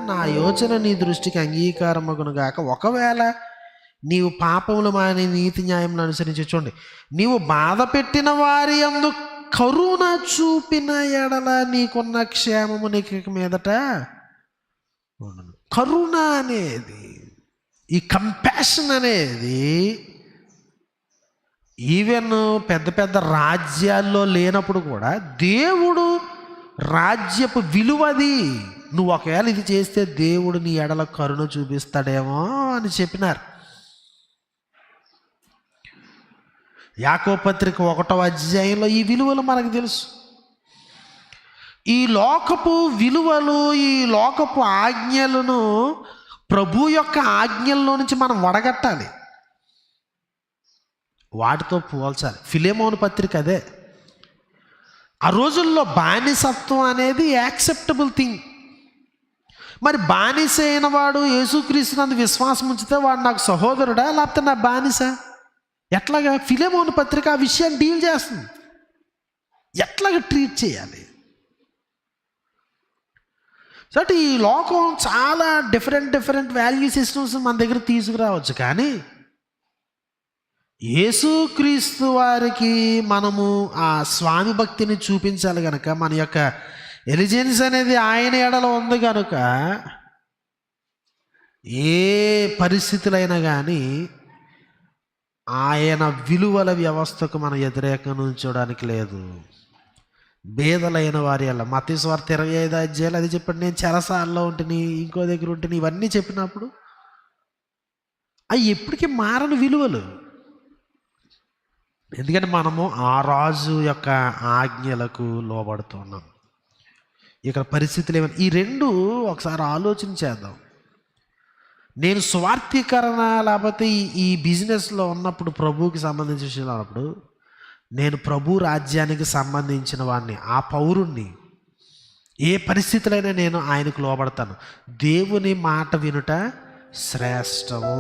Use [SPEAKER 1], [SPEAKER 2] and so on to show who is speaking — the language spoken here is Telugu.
[SPEAKER 1] నా యోచన నీ దృష్టికి అంగీకారమగును గాక. ఒకవేళ నీవు పాపములు మాని నీతి న్యాయములను అనుసరించి, చూడండి, నీవు బాధ పెట్టిన వారి యందు కరుణ చూపిన ఎడల నీకున్న క్షేమము నీకు మీదట ఉండును. కరుణ అనేది, ఈ కంపాషన్ అనేది ఈవెన్ పెద్ద పెద్ద రాజ్యాల్లో లేనప్పుడు కూడా దేవుడు రాజ్యపు విలువది. నువ్వు ఒకవేళ ఇది చేస్తే దేవుడు నీ ఎడల కరుణ చూపిస్తాడేమో అని చెప్పినారు. యాకోబు పత్రిక 1వ అధ్యాయంలో ఈ విలువలు మనకు తెలుసు. ఈ లోకపు విలువలు, ఈ లోకపు ఆజ్ఞలను ప్రభు యొక్క ఆజ్ఞల్లో నుంచి మనం వడగట్టాలి, వాటితో పోల్చాలి. ఫిలెమోను పత్రిక అదే. ఆ రోజుల్లో బానిసత్వం అనేది యాక్సెప్టబుల్ థింగ్. మరి బానిస అయిన వాడు యేసుక్రీస్తునందు విశ్వాసం ఉంచితే వాడు నాకు సహోదరుడా లేకపోతే నా బానిస? ఎట్లాగా? ఫిలెమోను పత్రిక ఆ విషయాన్ని డీల్ చేస్తుంది, ఎట్లాగా ట్రీట్ చేయాలి. సో ఈ లోకం చాలా డిఫరెంట్ వాల్యూ సిస్టమ్స్ మన దగ్గర తీసుకురావచ్చు, కానీ యేసుక్రీస్తు వారికి మనము ఆ స్వామి భక్తిని చూపించాలి కనుక, మన యొక్క ఎలిజెన్స్ అనేది ఆయన ఎడల ఉంది కనుక, ఏ పరిస్థితులైనా కానీ ఆయన విలువల వ్యవస్థకు మనం వ్యతిరేకంగా ఉంచడానికి లేదు. బేదలైన వారి వల్ల మత్తయి సువార్త 25వ అధ్యాయంలో అది చెప్పండి. నేను చెరసాలలో ఉంటుంది, ఇంకో దగ్గర ఉంటుంది, ఇవన్నీ చెప్పినప్పుడు అవి ఎప్పటికీ మారని విలువలు. ఎందుకంటే మనము ఆ రాజు యొక్క ఆజ్ఞలకు లోబడుతున్నాం. ఇక్కడ పరిస్థితులు ఏమైనా, ఈ రెండు ఒకసారి ఆలోచన చేద్దాం. నేను స్వార్థీకరణ లేకపోతే ఈ బిజినెస్లో ఉన్నప్పుడు, ప్రభువుకి సంబంధించిన విషయంలో ఉన్నప్పుడు, నేను ప్రభు రాజ్యానికి సంబంధించిన వాడిని, ఆ పౌరుణ్ణి. ఏ పరిస్థితులైనా నేను ఆయనకు లోబడతాను. దేవుని మాట వినుట శ్రేష్టము.